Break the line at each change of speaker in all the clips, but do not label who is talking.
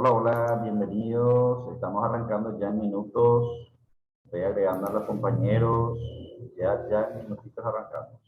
Hola, hola, bienvenidos. Estamos arrancando ya en minutos. Estoy agregando a los compañeros. Ya en minutitos arrancamos.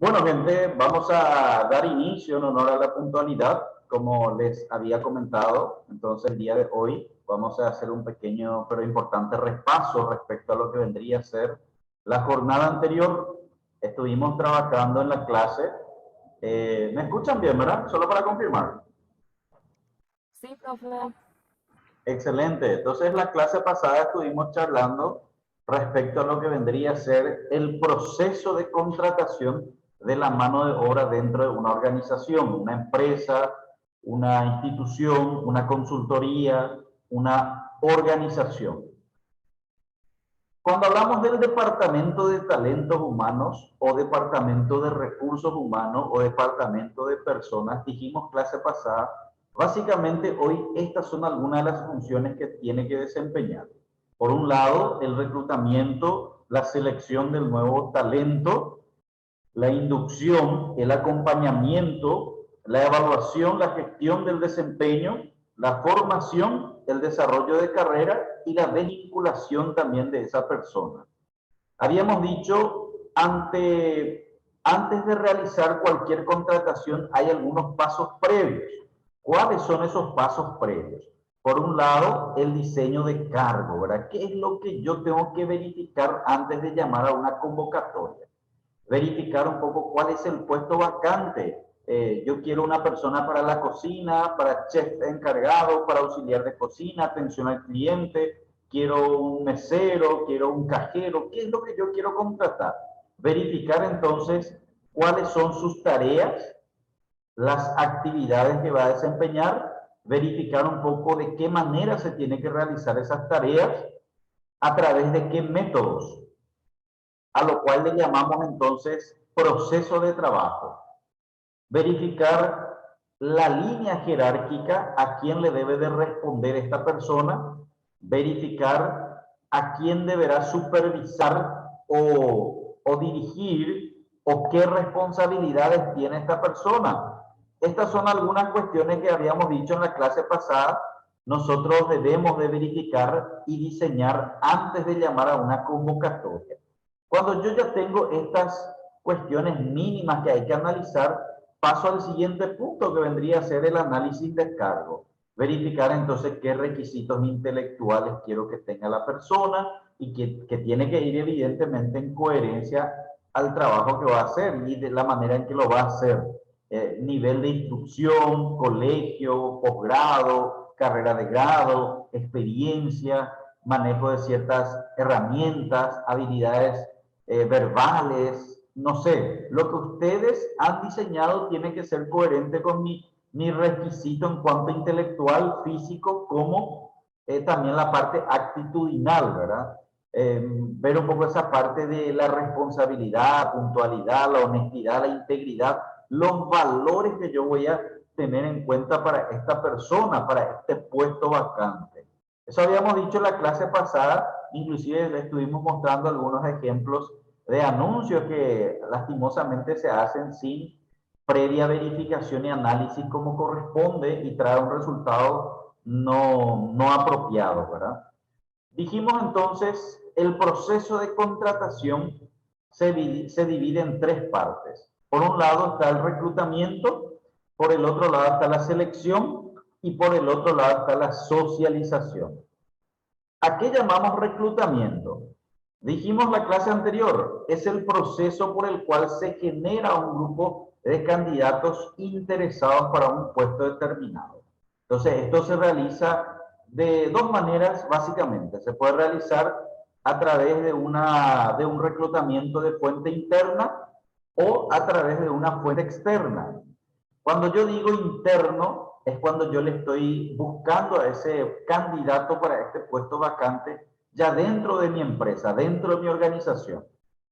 Bueno, gente, vamos a dar inicio en honor a la puntualidad, como les había comentado. Entonces, el día de hoy vamos a hacer un pequeño pero importante repaso respecto a lo que vendría a ser la jornada anterior. Estuvimos trabajando en la clase. ¿Me escuchan bien, verdad? Solo para confirmar.
Sí, profe.
Excelente. Entonces, la clase pasada estuvimos charlando respecto a lo que vendría a ser el proceso de contratación de la mano de obra dentro de una organización, una empresa, una institución, una consultoría, una organización. Cuando hablamos del departamento de talentos humanos o departamento de recursos humanos o departamento de personas, dijimos clase pasada, básicamente hoy estas son algunas de las funciones que tiene que desempeñar. Por un lado, el reclutamiento, la selección del nuevo talento, la inducción, el acompañamiento, la evaluación, la gestión del desempeño, la formación, el desarrollo de carrera y la vinculación también de esa persona. Habíamos dicho, antes de realizar cualquier contratación hay algunos pasos previos. ¿Cuáles son esos pasos previos? Por un lado, el diseño de cargo, ¿verdad? ¿Qué es lo que yo tengo que verificar antes de llamar a una convocatoria? Verificar un poco cuál es el puesto vacante. Yo quiero una persona para la cocina, para chef encargado, para auxiliar de cocina, atención al cliente, quiero un mesero, quiero un cajero, ¿qué es lo que yo quiero contratar? Verificar entonces cuáles son sus tareas, las actividades que va a desempeñar, verificar un poco de qué manera se tiene que realizar esas tareas, a través de qué métodos, a lo cual le llamamos entonces proceso de trabajo. Verificar la línea jerárquica a quién le debe de responder esta persona, verificar a quién deberá supervisar o dirigir o qué responsabilidades tiene esta persona. Estas son algunas cuestiones que habíamos dicho en la clase pasada. Nosotros debemos de verificar y diseñar antes de llamar a una convocatoria. Cuando yo ya tengo estas cuestiones mínimas que hay que analizar, paso al siguiente punto que vendría a ser el análisis de cargo. Verificar entonces qué requisitos intelectuales quiero que tenga la persona y que tiene que ir evidentemente en coherencia al trabajo que va a hacer y de la manera en que lo va a hacer. Nivel de instrucción, colegio, posgrado, carrera de grado, experiencia, manejo de ciertas herramientas, habilidades verbales, no sé, lo que ustedes han diseñado tiene que ser coherente con mi requisito en cuanto a intelectual, físico, como también la parte actitudinal, ¿verdad? Ver un poco esa parte de la responsabilidad, puntualidad, la honestidad, la integridad, los valores que yo voy a tener en cuenta para esta persona, para este puesto vacante. Eso habíamos dicho en la clase pasada, inclusive le estuvimos mostrando algunos ejemplos de anuncios que lastimosamente se hacen sin previa verificación y análisis como corresponde y trae un resultado no apropiado, ¿verdad? Dijimos entonces, el proceso de contratación se divide en tres partes. Por un lado está el reclutamiento, por el otro lado está la selección y por el otro lado está la socialización. ¿A qué llamamos reclutamiento? Dijimos la clase anterior, es el proceso por el cual se genera un grupo de candidatos interesados para un puesto determinado. Entonces, esto se realiza de dos maneras básicamente. Se puede realizar a través de un reclutamiento de fuente interna o a través de una fuente externa. Cuando yo digo interno, es cuando yo le estoy buscando a ese candidato para este puesto vacante ya dentro de mi empresa, dentro de mi organización.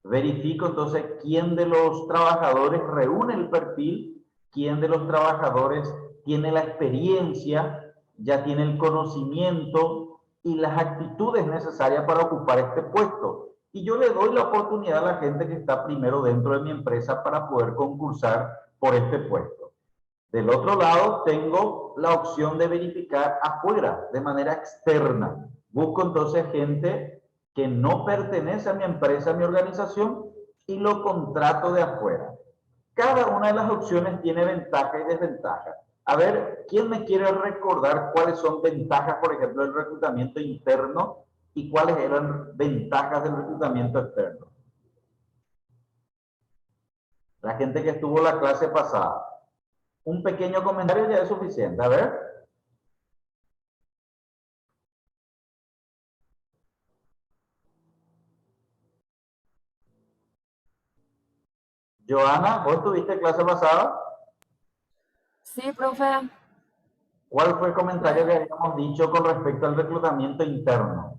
Verifico entonces quién de los trabajadores reúne el perfil, quién de los trabajadores tiene la experiencia, ya tiene el conocimiento y las actitudes necesarias para ocupar este puesto. Y yo le doy la oportunidad a la gente que está primero dentro de mi empresa para poder concursar por este puesto. Del otro lado, tengo la opción de verificar afuera, de manera externa. Busco entonces gente que no pertenece a mi empresa, a mi organización, y lo contrato de afuera. Cada una de las opciones tiene ventaja y desventaja. A ver, ¿quién me quiere recordar cuáles son ventajas, por ejemplo, del reclutamiento interno y cuáles eran ventajas del reclutamiento externo? La gente que estuvo la clase pasada. Un pequeño comentario ya es suficiente. A ver. Joana, ¿vos tuviste clase pasada?
Sí, profe.
¿Cuál fue el comentario que habíamos dicho con respecto al reclutamiento interno?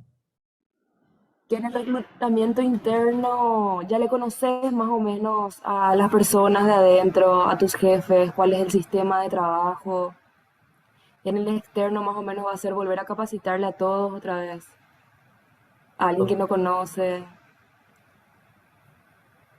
Que en el reclutamiento interno ya le conoces más o menos a las personas de adentro, a tus jefes, cuál es el sistema de trabajo. Y en el externo más o menos va a ser volver a capacitarle a todos otra vez. A alguien que no conoce.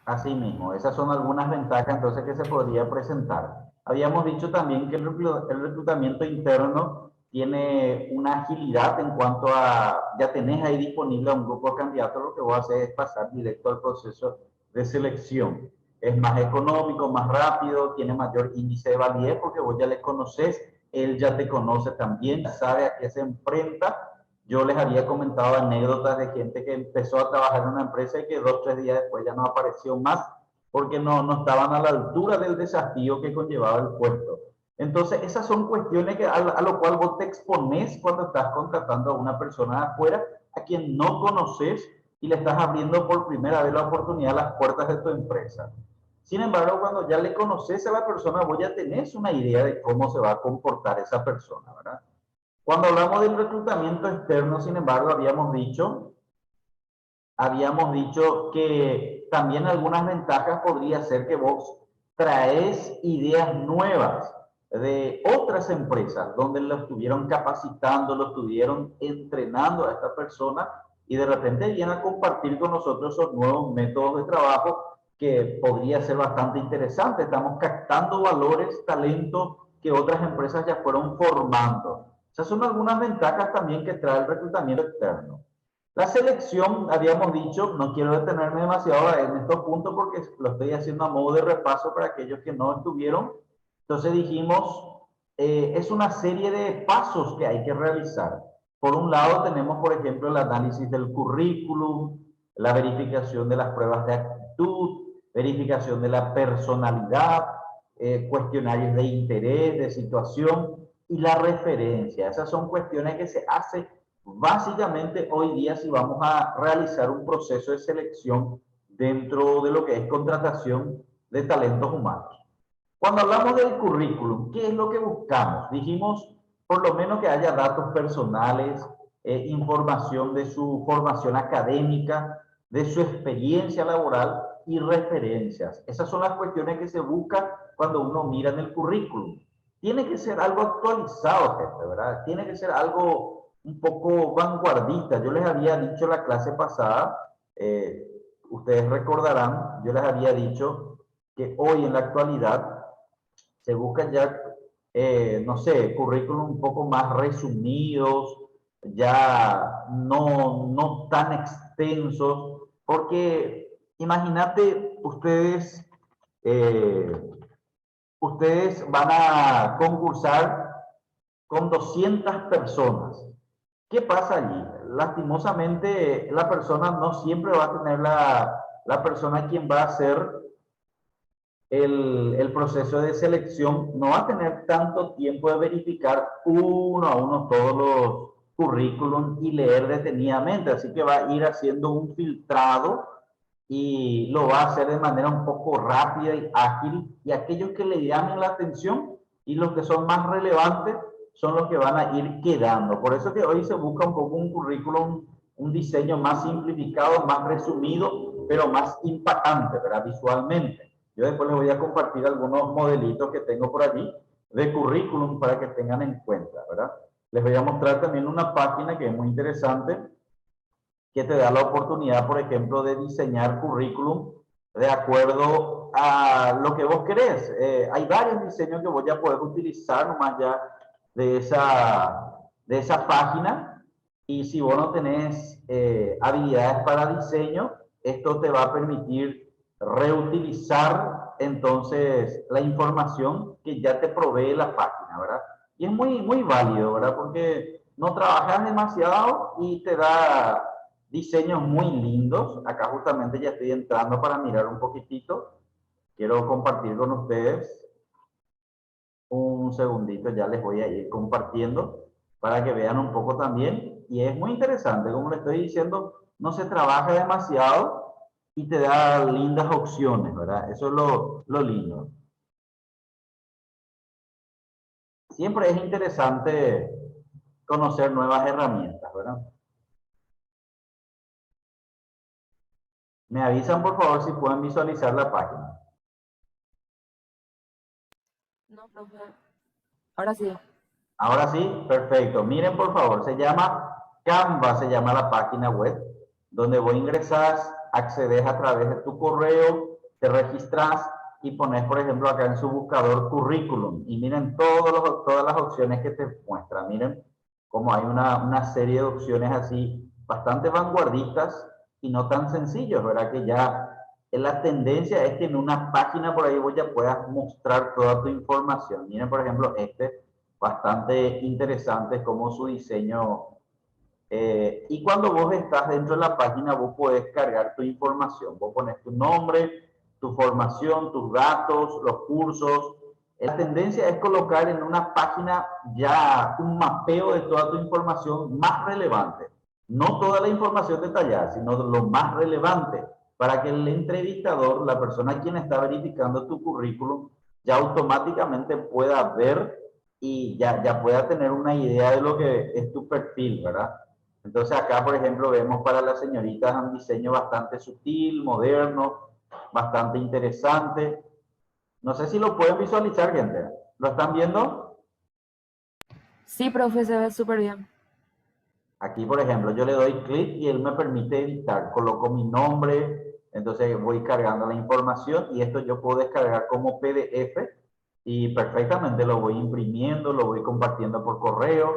Así mismo, esas son algunas ventajas entonces que se podría presentar. Habíamos dicho también que el reclutamiento interno tiene una agilidad en cuanto a, ya tenés ahí disponible a un grupo de candidatos, lo que vos haces es pasar directo al proceso de selección. Es más económico, más rápido, tiene mayor índice de validez porque vos ya le conoces, él ya te conoce también, sabe a qué se enfrenta. Yo les había comentado anécdotas de gente que empezó a trabajar en una empresa y que 2 o 3 días después ya no apareció más porque no estaban a la altura del desafío que conllevaba el puesto. Entonces, esas son cuestiones a lo cual vos te expones cuando estás contratando a una persona de afuera a quien no conoces y le estás abriendo por primera vez la oportunidad a las puertas de tu empresa. Sin embargo, cuando ya le conoces a la persona, vos ya tenés una idea de cómo se va a comportar esa persona, ¿verdad? Cuando hablamos del reclutamiento externo, sin embargo, habíamos dicho que también algunas ventajas podría ser que vos traes ideas nuevas de otras empresas donde lo estuvieron capacitando, lo estuvieron entrenando a esta persona y de repente vienen a compartir con nosotros esos nuevos métodos de trabajo que podría ser bastante interesante. Estamos captando valores, talentos que otras empresas ya fueron formando. Esas son algunas ventajas también que trae el reclutamiento externo. La selección, habíamos dicho, no quiero detenerme demasiado en estos puntos porque lo estoy haciendo a modo de repaso para aquellos que no estuvieron. Entonces dijimos, es una serie de pasos que hay que realizar. Por un lado tenemos, por ejemplo, el análisis del currículum, la verificación de las pruebas de actitud, verificación de la personalidad, cuestionarios de interés, de situación y la referencia. Esas son cuestiones que se hacen básicamente hoy día si vamos a realizar un proceso de selección dentro de lo que es contratación de talentos humanos. Cuando hablamos del currículum, ¿qué es lo que buscamos? Dijimos por lo menos que haya datos personales, información de su formación académica, de su experiencia laboral y referencias. Esas son las cuestiones que se buscan cuando uno mira en el currículum. Tiene que ser algo actualizado, gente, ¿verdad? Tiene que ser algo un poco vanguardista. Yo les había dicho la clase pasada, ustedes recordarán, yo les había dicho que hoy en la actualidad se buscan ya, no sé, currículum un poco más resumidos, ya no tan extensos, porque imagínate ustedes, eh, ustedes van a concursar con 200 personas. ¿Qué pasa allí? Lastimosamente, la persona no siempre va a tener la persona quien va a hacer el proceso de selección, no va a tener tanto tiempo de verificar uno a uno todos los currículum y leer detenidamente, así que va a ir haciendo un filtrado y lo va a hacer de manera un poco rápida y ágil, y aquellos que le llamen la atención y los que son más relevantes son los que van a ir quedando. Por eso que hoy se busca un poco un currículum, un diseño más simplificado, más resumido, pero más impactante, ¿verdad? Visualmente. Yo después les voy a compartir algunos modelitos que tengo por allí de currículum para que tengan en cuenta, ¿verdad? Les voy a mostrar también una página que es muy interesante, que te da la oportunidad, por ejemplo, de diseñar currículum de acuerdo a lo que vos querés. Hay varios diseños que vos ya podés utilizar nomás ya de esa página, y si vos no tenés habilidades para diseño, esto te va a permitir reutilizar entonces la información que ya te provee la página, ¿verdad? Y es muy válido, ¿verdad? Porque no trabajas demasiado y te da diseños muy lindos. Acá justamente ya estoy entrando para mirar un poquitito. Quiero compartir con ustedes un segundito, ya les voy a ir compartiendo para que vean un poco también. Y es muy interesante, como les estoy diciendo, no se trabaja demasiado y te da lindas opciones, ¿verdad? Eso es lo lindo. Siempre es interesante conocer nuevas herramientas, ¿verdad? Me avisan por favor si pueden visualizar la página.
No, profe. Ahora sí.
Ahora sí, perfecto. Miren, por favor, se llama Canva, se llama la página web, donde vos ingresas, accedes a través de tu correo, te registras y pones, por ejemplo, acá en su buscador currículum. Y miren todas las opciones que te muestra. Miren cómo hay una serie de opciones así bastante vanguardistas y no tan sencillos, ¿verdad? Que ya la tendencia es que en una página por ahí vos ya puedas mostrar toda tu información. Miren, por ejemplo, bastante interesante como su diseño. Y cuando vos estás dentro de la página, vos podés cargar tu información. Vos pones tu nombre, tu formación, tus datos, los cursos. La tendencia es colocar en una página ya un mapeo de toda tu información más relevante. No toda la información detallada, sino lo más relevante, para que el entrevistador, la persona quien está verificando tu currículum, ya automáticamente pueda ver y ya pueda tener una idea de lo que es tu perfil, ¿verdad? Entonces acá, por ejemplo, vemos para las señoritas un diseño bastante sutil, moderno, bastante interesante. No sé si lo pueden visualizar, gente. ¿Lo están viendo?
Sí, profe, se ve súper bien.
Aquí, por ejemplo, yo le doy clic y él me permite editar. Coloco mi nombre, entonces voy cargando la información y esto yo puedo descargar como PDF y perfectamente lo voy imprimiendo, lo voy compartiendo por correo.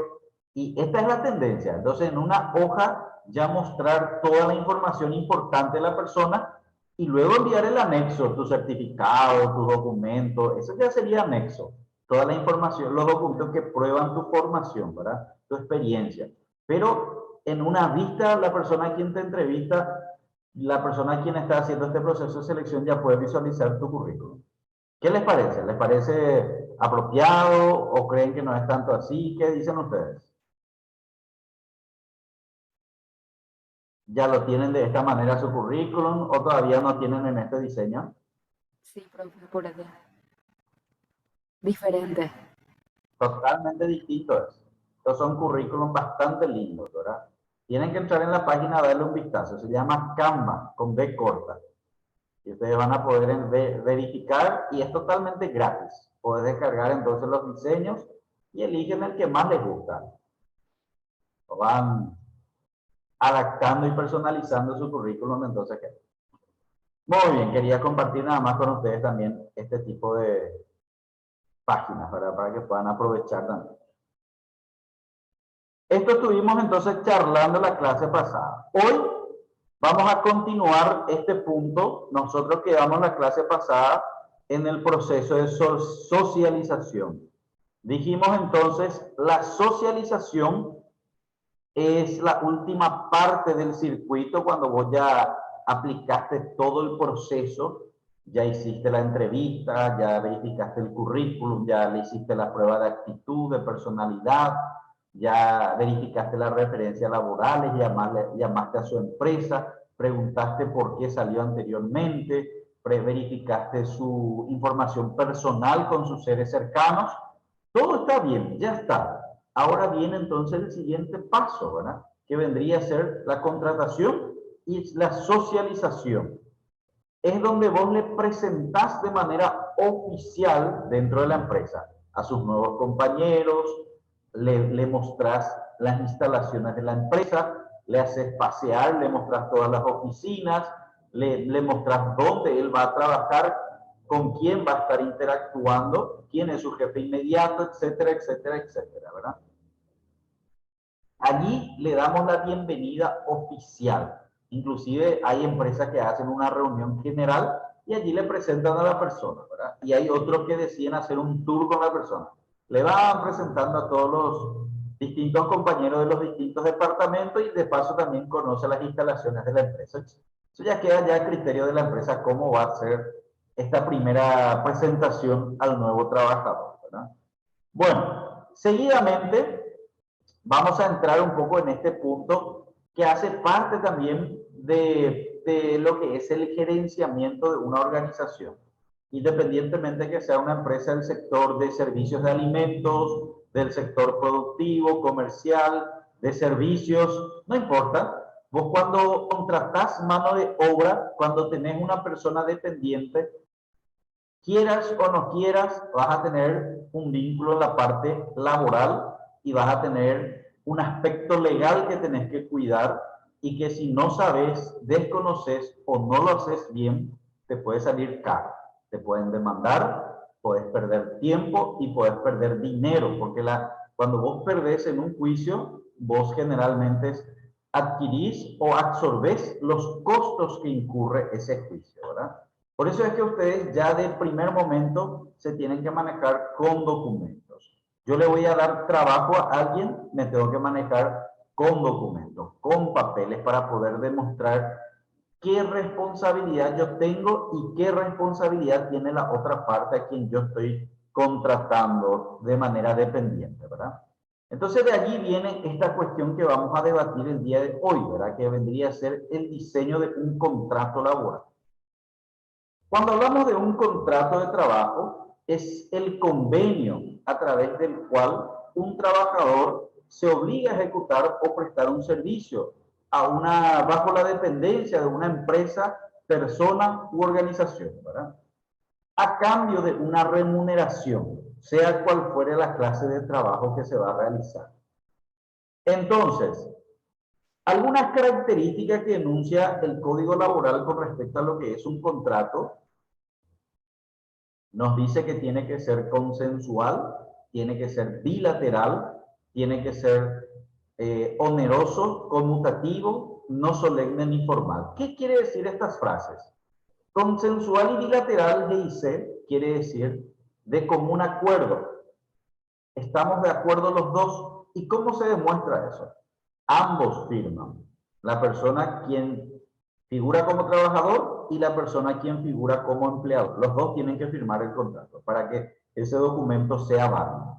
Y esta es la tendencia. Entonces, en una hoja ya mostrar toda la información importante de la persona y luego enviar el anexo, tu certificado, tus documentos. Eso ya sería anexo. Toda la información, los documentos que prueban tu formación, ¿verdad? Tu experiencia. Pero en una vista, la persona a quien te entrevista, la persona a quien está haciendo este proceso de selección ya puede visualizar tu currículum. ¿Qué les parece? ¿Les parece apropiado o creen que no es tanto así? ¿Qué dicen ustedes? ¿Ya lo tienen de esta manera su currículum o todavía no tienen en este diseño?
Sí, profe, por eso. Diferente.
Totalmente distintos. Estos son currículum bastante lindos, ¿verdad? Tienen que entrar en la página a darle un vistazo. Se llama Canva, con B corta. Y ustedes van a poder verificar y es totalmente gratis. Puedes descargar entonces los diseños y eligen el que más les gusta. van adaptando y personalizando su currículum. Entonces, ¿qué? Muy bien, quería compartir nada más con ustedes también este tipo de páginas, ¿verdad? Para que puedan aprovechar también. Esto estuvimos entonces charlando la clase pasada. Hoy vamos a continuar este punto. Nosotros quedamos la clase pasada en el proceso de socialización. Dijimos entonces, la socialización es la última parte del circuito cuando vos ya aplicaste todo el proceso, ya hiciste la entrevista, ya verificaste el currículum, ya le hiciste la prueba de actitud, de personalidad, ya verificaste las referencias laborales, llamaste a su empresa, preguntaste por qué salió anteriormente, verificaste su información personal con sus seres cercanos. Todo está bien, ya está. Ahora viene entonces el siguiente paso, ¿verdad? Que vendría a ser la contratación y la socialización. Es donde vos le presentás de manera oficial dentro de la empresa a sus nuevos compañeros, le mostrás las instalaciones de la empresa, le haces pasear, le mostrás todas las oficinas, le mostrás dónde él va a trabajar, con quién va a estar interactuando, quién es su jefe inmediato, etcétera, etcétera, etcétera, ¿verdad? Allí le damos la bienvenida oficial. Inclusive hay empresas que hacen una reunión general y allí le presentan a la persona, ¿verdad? Y hay otros que deciden hacer un tour con la persona. Le van presentando a todos los distintos compañeros de los distintos departamentos y de paso también conoce las instalaciones de la empresa. Eso ya queda ya a criterio de la empresa cómo va a ser esta primera presentación al nuevo trabajador, ¿verdad? Bueno, seguidamente vamos a entrar un poco en este punto que hace parte también de lo que es el gerenciamiento de una organización, independientemente que sea una empresa del sector de servicios de alimentos, del sector productivo, comercial, de servicios, no importa. Vos cuando contratás mano de obra, cuando tenés una persona dependiente, quieras o no quieras, vas a tener un vínculo en la parte laboral y vas a tener un aspecto legal que tenés que cuidar y que si no sabes, desconoces o no lo haces bien, te puede salir caro. Te pueden demandar, puedes perder tiempo y puedes perder dinero, porque cuando vos perdés en un juicio, vos generalmente adquirís o absorbés los costos que incurre ese juicio, ¿verdad? Por eso es que ustedes ya de primer momento se tienen que manejar con documentos. Yo le voy a dar trabajo a alguien, me tengo que manejar con documentos, con papeles para poder demostrar qué responsabilidad yo tengo y qué responsabilidad tiene la otra parte a quien yo estoy contratando de manera dependiente, ¿verdad? Entonces de allí viene esta cuestión que vamos a debatir el día de hoy, ¿verdad? Que vendría a ser el diseño de un contrato laboral. Cuando hablamos de un contrato de trabajo, es el convenio a través del cual un trabajador se obliga a ejecutar o prestar un servicio bajo la dependencia de una empresa, persona u organización, ¿verdad? A cambio de una remuneración, sea cual fuere la clase de trabajo que se va a realizar. Entonces, algunas características que enuncia el Código Laboral con respecto a lo que es un contrato. Nos dice que tiene que ser consensual, tiene que ser bilateral, tiene que ser oneroso, conmutativo, no solemne ni formal. ¿Qué quiere decir estas frases? Consensual y bilateral, GIC, quiere decir de común acuerdo. Estamos de acuerdo los dos. ¿Y cómo se demuestra eso? Ambos firman. La persona quien figura como trabajador y la persona quien figura como empleado. Los dos tienen que firmar el contrato para que ese documento sea válido.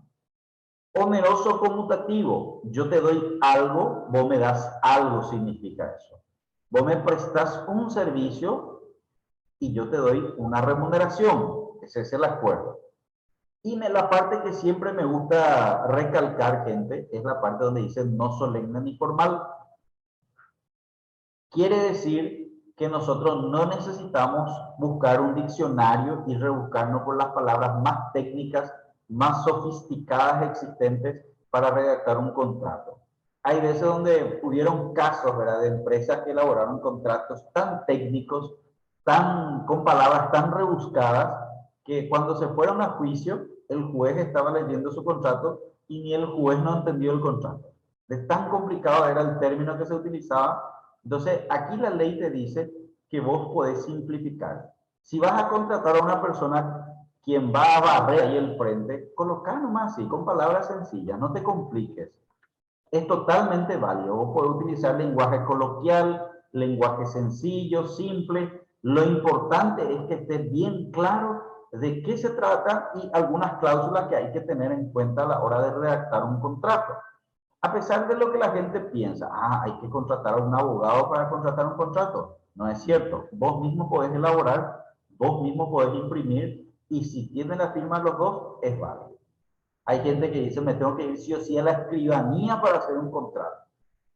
Oneroso conmutativo. Yo te doy algo, vos me das algo, significa eso. Vos me prestas un servicio y yo te doy una remuneración. Ese es el acuerdo. Y la parte que siempre me gusta recalcar, gente, es la parte donde dice no solemne ni formal. Quiere decir que nosotros no necesitamos buscar un diccionario y rebuscarnos por las palabras más técnicas, más sofisticadas existentes para redactar un contrato. hay veces donde hubieron casos, ¿verdad?, de empresas que elaboraron contratos tan técnicos, con palabras tan rebuscadas, que cuando se fueron a juicio, el juez estaba leyendo su contrato y ni el juez no entendió el contrato. De tan complicado era el término que se utilizaba. Entonces, aquí la ley te dice que vos podés simplificar. Si vas a contratar a una persona quien va a barrer ahí el frente, colocar nomás así, con palabras sencillas, no te compliques. Es totalmente válido. Vos podés utilizar lenguaje coloquial, lenguaje sencillo, simple. Lo importante es que esté bien claro de qué se trata y algunas cláusulas que hay que tener en cuenta a la hora de redactar un contrato. A pesar de lo que la gente piensa, hay que contratar a un abogado para contratar un contrato. No es cierto. Vos mismo podés elaborar, vos mismo podés imprimir, y si tienen la firma los dos, es válido. Hay gente que dice, me tengo que ir sí o sí a la escribanía para hacer un contrato.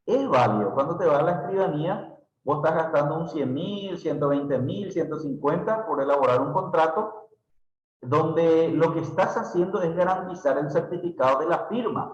Es válido. Cuando te vas a la escribanía, vos estás gastando un 100.000, 120.000, 150 por elaborar un contrato, donde lo que estás haciendo es garantizar el certificado de la firma.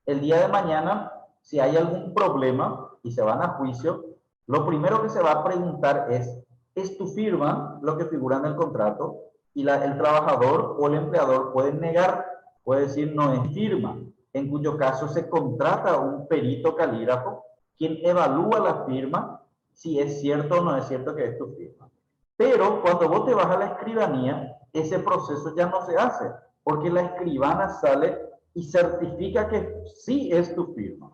El día de mañana, si hay algún problema y se van a juicio, lo primero que se va a preguntar ¿es tu firma lo que figura en el contrato? Y el trabajador o el empleador puede negar, puede decir no es firma, en cuyo caso se contrata un perito calígrafo quien evalúa la firma, si es cierto o no es cierto que es tu firma. Pero cuando vos te vas a la escribanía, ese proceso ya no se hace, porque la escribana sale y certifica que sí es tu firma.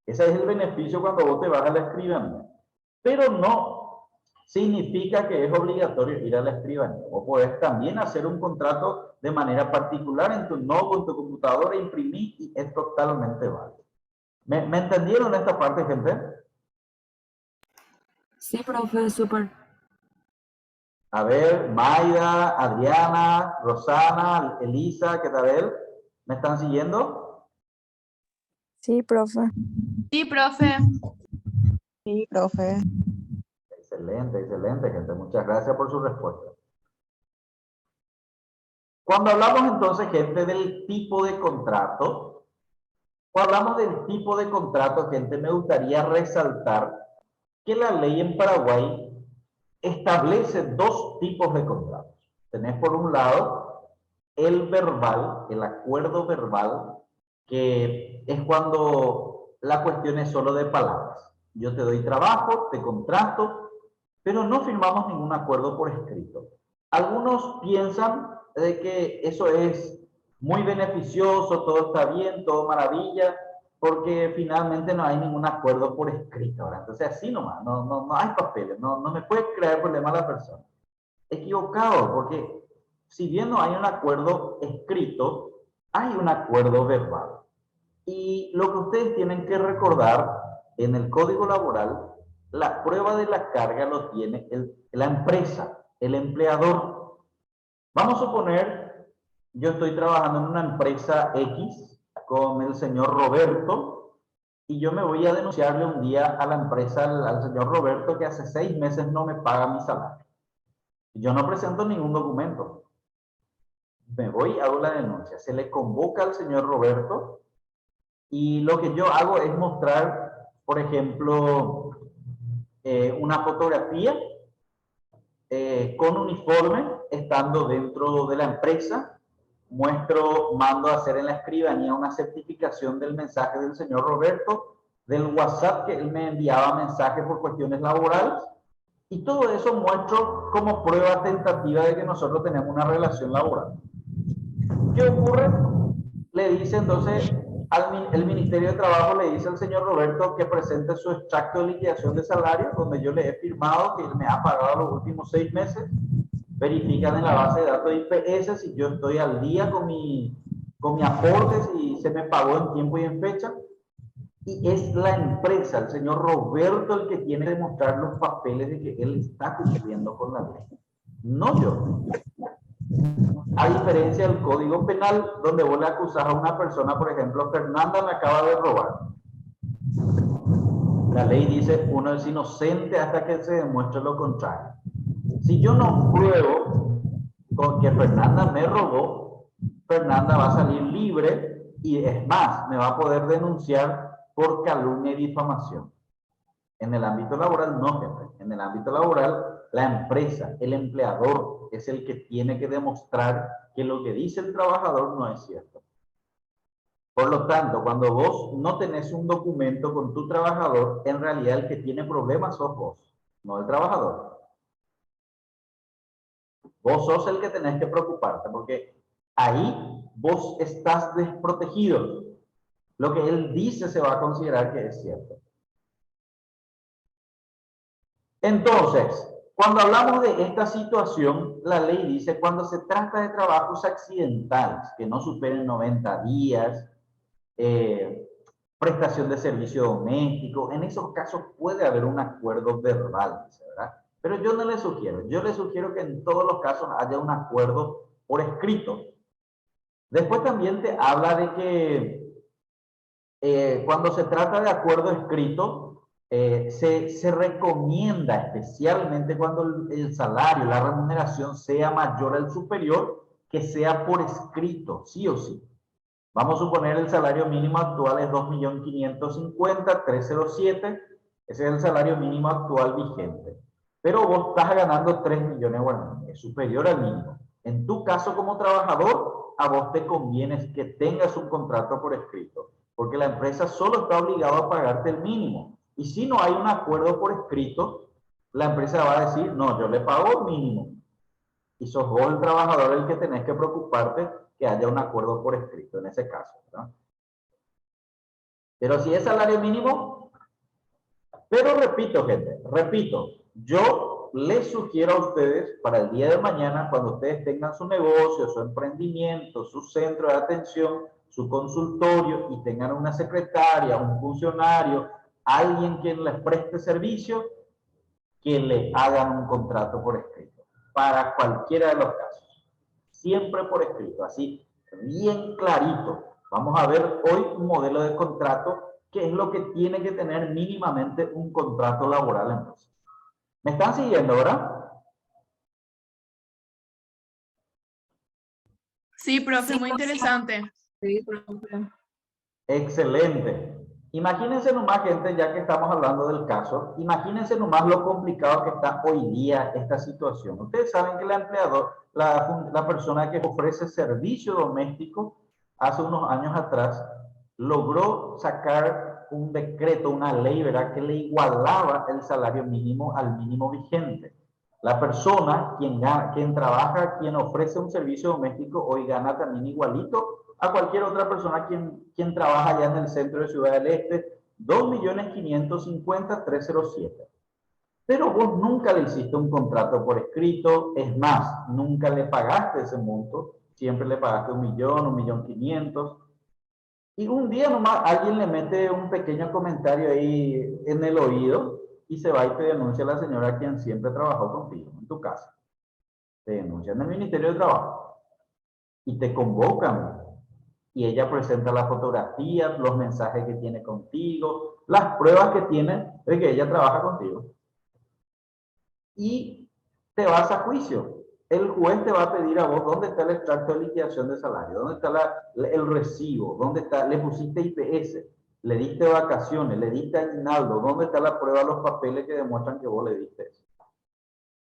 Ese es el beneficio cuando vos te vas a la escribanía. Pero no significa que es obligatorio ir a la escribanía. Vos podés también hacer un contrato de manera particular en tu notebook, en tu computadora, imprimir, y es totalmente válido. ¿Me entendieron esta parte, gente?
Sí, profe, súper.
A ver, Maida, Adriana, Rosana, Elisa, ¿qué tal? ¿Me están siguiendo?
Sí, profe.
Sí, profe.
Sí, profe.
Excelente, excelente, gente. Muchas gracias por su respuesta. Cuando hablamos entonces, gente, del tipo de contrato, cuando hablamos del tipo de contrato, gente, me gustaría resaltar que la ley en Paraguay establece dos tipos de contratos. Tenés por un lado el verbal, el acuerdo verbal, que es cuando la cuestión es solo de palabras. Yo te doy trabajo, te contrato, pero no firmamos ningún acuerdo por escrito. Algunos piensan de que eso es muy beneficioso, todo está bien, todo maravilla, porque finalmente no hay ningún acuerdo por escrito, ¿verdad? Entonces así nomás, no hay papeles, no me puede crear problema a la persona. Equivocado, porque si bien no hay un acuerdo escrito, hay un acuerdo verbal. Y lo que ustedes tienen que recordar, en el Código Laboral, la prueba de la carga lo tiene la empresa, el empleador. Vamos a suponer, yo estoy trabajando en una empresa X con el señor Roberto, y yo me voy a denunciarle un día a la empresa, al señor Roberto, que hace 6 meses no me paga mi salario. Yo no presento ningún documento. Me voy, hago la denuncia. Se le convoca al señor Roberto, y lo que yo hago es mostrar, por ejemplo, una fotografía con uniforme, estando dentro de la empresa. Mando a hacer en la escribanía una certificación del mensaje del señor Roberto, del WhatsApp que él me enviaba mensajes por cuestiones laborales, y todo eso muestro como prueba tentativa de que nosotros tenemos una relación laboral. ¿Qué ocurre? Le dice entonces, el Ministerio de Trabajo le dice al señor Roberto que presente su extracto de liquidación de salario, donde yo le he firmado que él me ha pagado los últimos 6 meses. Verifican en la base de datos de IPS si yo estoy al día con mi aporte, si se me pagó en tiempo y en fecha. Y es la empresa, el señor Roberto, el que tiene que demostrar los papeles de que él está cumpliendo con la ley, no yo. A diferencia del Código Penal, donde vos le acusás a una persona, por ejemplo, Fernanda me acaba de robar. La ley dice, uno es inocente hasta que se demuestre lo contrario. Si yo no pruebo con que Fernanda me robó, Fernanda va a salir libre, y es más, me va a poder denunciar por calumnia y difamación. En el ámbito laboral no, jefe. En el ámbito laboral, la empresa, el empleador, es el que tiene que demostrar que lo que dice el trabajador no es cierto. Por lo tanto, cuando vos no tenés un documento con tu trabajador, en realidad el que tiene problemas sos vos, no el trabajador. Vos sos el que tenés que preocuparte, porque ahí vos estás desprotegido. Lo que él dice se va a considerar que es cierto. Entonces, cuando hablamos de esta situación, la ley dice cuando se trata de trabajos accidentales, que no superen 90 días, prestación de servicio doméstico, en esos casos puede haber un acuerdo verbal, ¿verdad? Pero yo no le sugiero, yo le sugiero que en todos los casos haya un acuerdo por escrito. Después también te habla de que cuando se trata de acuerdo escrito, se recomienda, especialmente cuando el salario, la remuneración sea mayor al superior, que sea por escrito, sí o sí. Vamos a suponer el salario mínimo actual es 2.550.307, ese es el salario mínimo actual vigente. Pero vos estás ganando 3 millones de guaraníes, es superior al mínimo. En tu caso como trabajador, a vos te conviene que tengas un contrato por escrito, porque la empresa solo está obligada a pagarte el mínimo. Y si no hay un acuerdo por escrito, la empresa va a decir, no, yo le pago el mínimo. Y sos vos el trabajador el que tenés que preocuparte que haya un acuerdo por escrito en ese caso, ¿verdad? Pero si es salario mínimo, pero repito, gente, repito, yo les sugiero a ustedes para el día de mañana, cuando ustedes tengan su negocio, su emprendimiento, su centro de atención, su consultorio y tengan una secretaria, un funcionario, alguien quien les preste servicio, que le hagan un contrato por escrito, para cualquiera de los casos. Siempre por escrito, así, bien clarito. Vamos a ver hoy un modelo de contrato, que es lo que tiene que tener mínimamente un contrato laboral entonces. ¿Me están siguiendo, verdad?
Sí, profe, muy interesante.
Sí, profe.
Excelente. Imagínense nomás, gente, ya que estamos hablando del caso, imagínense nomás lo complicado que está hoy día esta situación. Ustedes saben que el empleador, la persona que ofrece servicio doméstico, hace unos años atrás, logró sacar un decreto, una ley, ¿verdad?, que le igualaba el salario mínimo al mínimo vigente. La persona, quien trabaja, quien ofrece un servicio doméstico, hoy gana también igualito a cualquier otra persona quien trabaja allá en el centro de Ciudad del Este, 2.550.307. Pero vos nunca le hiciste un contrato por escrito, es más, nunca le pagaste ese monto, siempre le pagaste 1.000.000, 1.500.000. Y un día nomás alguien le mete un pequeño comentario ahí en el oído y se va y te denuncia a la señora quien siempre trabajó contigo en tu casa. Te denuncia en el Ministerio de Trabajo y te convocan. Y ella presenta las fotografías, los mensajes que tiene contigo, las pruebas que tiene de que ella trabaja contigo. Y te vas a juicio. El juez te va a pedir a vos dónde está el extracto de liquidación de salario, dónde está el recibo, dónde está, le pusiste IPS, le diste vacaciones, le diste aguinaldo, dónde está la prueba, los papeles que demuestran que vos le diste eso.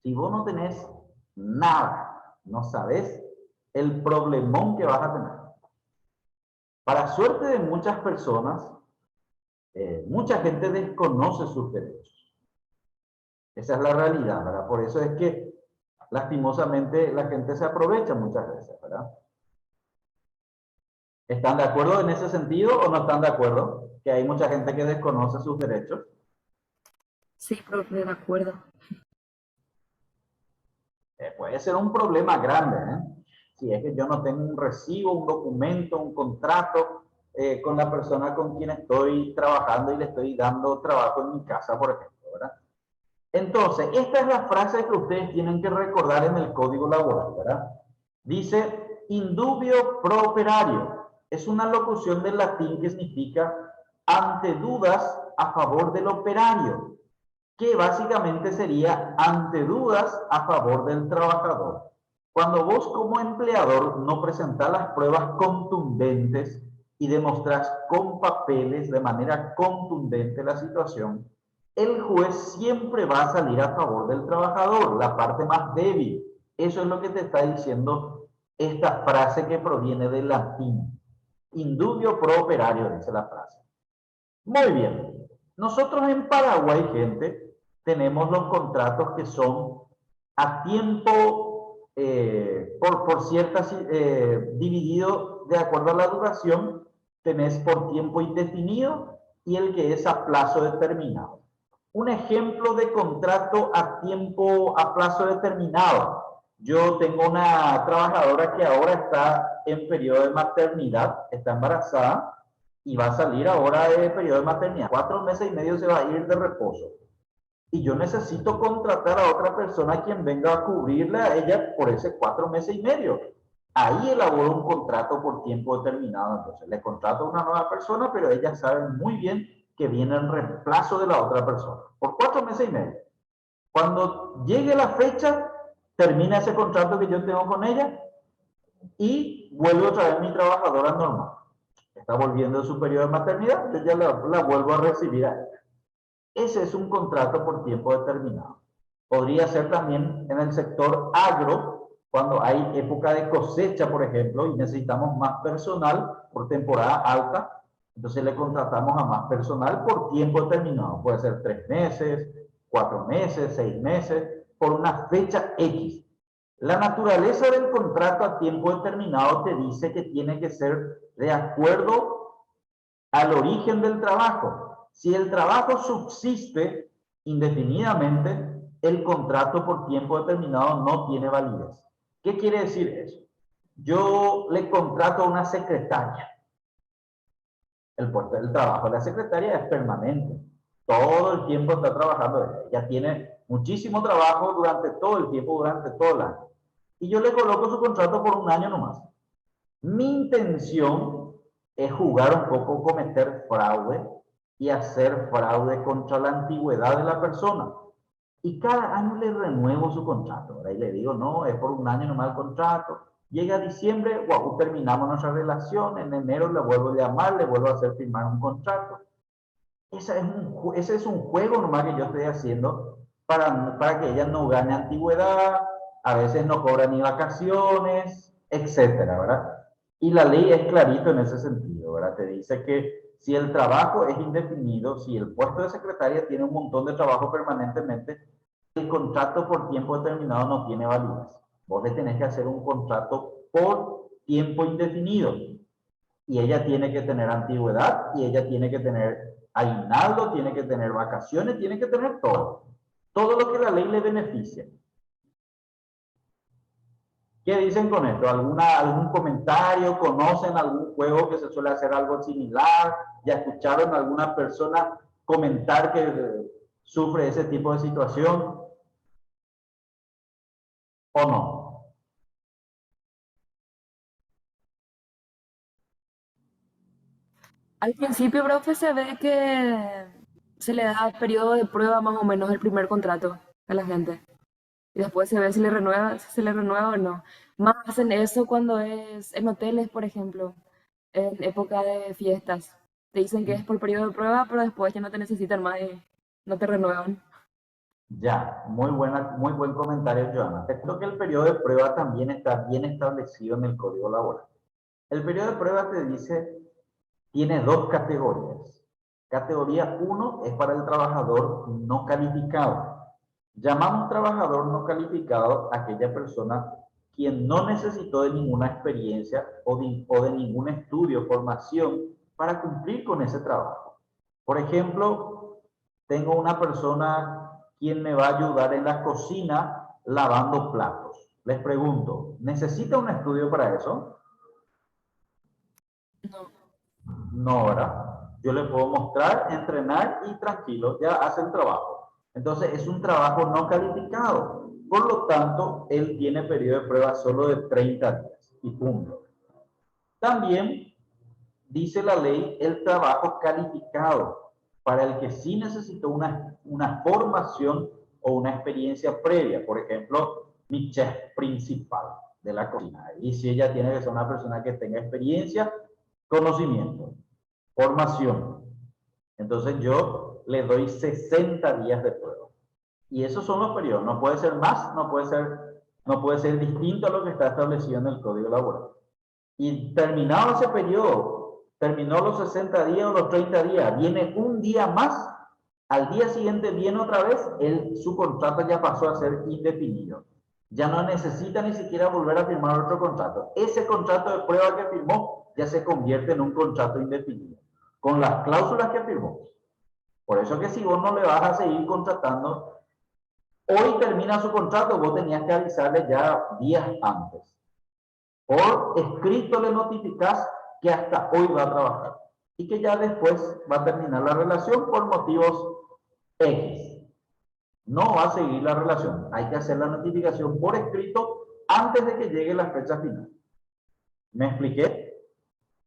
Si vos no tenés nada, no sabés el problemón que vas a tener. Para suerte de muchas personas, mucha gente desconoce sus derechos. Esa es la realidad, ¿verdad? Por eso es que, lastimosamente, la gente se aprovecha muchas veces, ¿verdad? ¿Están de acuerdo en ese sentido o no están de acuerdo? Que hay mucha gente que desconoce sus derechos.
Sí, profe, de acuerdo.
Puede ser un problema grande, ¿eh? Si es que yo no tengo un recibo, un documento, un contrato con la persona con quien estoy trabajando y le estoy dando trabajo en mi casa, por ejemplo, ¿verdad? Entonces, esta es la frase que ustedes tienen que recordar en el Código Laboral, ¿verdad? Dice, indubio pro operario. Es una locución del latín que significa ante dudas a favor del operario, que básicamente sería ante dudas a favor del trabajador. Cuando vos como empleador no presentás las pruebas contundentes y demostrás con papeles de manera contundente la situación, el juez siempre va a salir a favor del trabajador, la parte más débil. Eso es lo que te está diciendo esta frase que proviene del latín. Indubio pro operario, dice la frase. Muy bien. Nosotros en Paraguay, gente, tenemos los contratos que son a tiempo, por ciertas, dividido de acuerdo a la duración, tenés por tiempo indefinido y el que es a plazo determinado. Un ejemplo de contrato a plazo determinado. Yo tengo una trabajadora que ahora está en periodo de maternidad, está embarazada y va a salir ahora de periodo de maternidad. 4 meses y medio se va a ir de reposo. Y yo necesito contratar a otra persona quien venga a cubrirla a ella por ese 4 meses y medio. Ahí elaboro un contrato por tiempo determinado. Entonces le contrato a una nueva persona, pero ella sabe muy bien que viene en reemplazo de la otra persona. Por 4 meses y medio. Cuando llegue la fecha, termina ese contrato que yo tengo con ella y vuelve otra vez mi trabajadora normal. Está volviendo de su periodo de maternidad, yo ya la vuelvo a recibir a ella. Ese es un contrato por tiempo determinado. Podría ser también en el sector agro, cuando hay época de cosecha, por ejemplo, y necesitamos más personal por temporada alta, entonces le contratamos a más personal por tiempo determinado. Puede ser 3 meses, 4 meses, 6 meses, por una fecha X. La naturaleza del contrato a tiempo determinado te dice que tiene que ser de acuerdo al origen del trabajo. Si el trabajo subsiste indefinidamente, el contrato por tiempo determinado no tiene validez. ¿Qué quiere decir eso? Yo le contrato a una secretaria. El puesto del trabajo de la secretaria es permanente. Todo el tiempo está trabajando. Ella tiene muchísimo trabajo durante todo el tiempo, durante todo el año. Y yo le coloco su contrato por 1 año nomás. Mi intención es jugar un poco, cometer fraude y hacer fraude contra la antigüedad de la persona. Y cada año le renuevo su contrato, ¿verdad? Y le digo, no, es por 1 año nomás el contrato. Llega diciembre, wow, terminamos nuestra relación, en enero le vuelvo a llamar, le vuelvo a hacer firmar un contrato. Ese es un juego nomás que yo estoy haciendo para que ella no gane antigüedad, a veces no cobra ni vacaciones, etcétera, ¿verdad? Y la ley es clarito en ese sentido, ¿verdad? Te dice que si el trabajo es indefinido, si el puesto de secretaria tiene un montón de trabajo permanentemente, el contrato por tiempo determinado no tiene validez. Vos le tenés que hacer un contrato por tiempo indefinido. Y ella tiene que tener antigüedad, y ella tiene que tener aguinaldo, tiene que tener vacaciones, tiene que tener todo. Todo lo que la ley le beneficia. ¿Qué dicen con esto? ¿Algún comentario? ¿Conocen algún juego que se suele hacer algo similar? ¿Ya escucharon a alguna persona comentar que sufre ese tipo de situación? ¿O no?
Al principio, profe, se ve que se le da periodo de prueba más o menos el primer contrato a la gente. Y después se ve si se le renueva o no. Más hacen eso cuando es en hoteles, por ejemplo, en época de fiestas. Te dicen que es por periodo de prueba, pero después ya no te necesitan más y no te renuevan.
Ya, muy buen comentario, Joana. Te cuento que el periodo de prueba también está bien establecido en el Código Laboral. El periodo de prueba te dice, tiene 2 categorías. Categoría 1 es para el trabajador no calificado. Llamamos trabajador no calificado a aquella persona quien no necesitó de ninguna experiencia o de ningún estudio, formación para cumplir con ese trabajo. Por ejemplo, tengo una persona quien me va a ayudar en la cocina lavando platos. Les pregunto, ¿necesita un estudio para eso?
No.
No, ¿verdad? Yo le puedo mostrar, entrenar y tranquilo, ya hace el trabajo. Entonces es un trabajo no calificado. Por lo tanto, él tiene periodo de prueba solo de 30 días y punto. También dice la ley el trabajo calificado, para el que sí necesitó una formación o una experiencia previa. Por ejemplo, mi chef principal de la cocina. Y si ella tiene que ser una persona que tenga experiencia conocimiento, formación. Entonces yo le doy 60 días de prueba. Y esos son los periodos. No puede ser más, no puede ser distinto a lo que está establecido en el Código Laboral. Y terminado ese periodo, terminó los 60 días o los 30 días, viene un día más, al día siguiente viene otra vez, su contrato ya pasó a ser indefinido. Ya no necesita ni siquiera volver a firmar otro contrato. Ese contrato de prueba que firmó ya se convierte en un contrato indefinido, con las cláusulas que firmó. Por eso que si vos no le vas a seguir contratando, hoy termina su contrato, vos tenías que avisarle ya días antes. Por escrito le notificás que hasta hoy va a trabajar y que ya después va a terminar la relación por motivos X. No va a seguir la relación. Hay que hacer la notificación por escrito antes de que llegue la fecha final. ¿Me expliqué?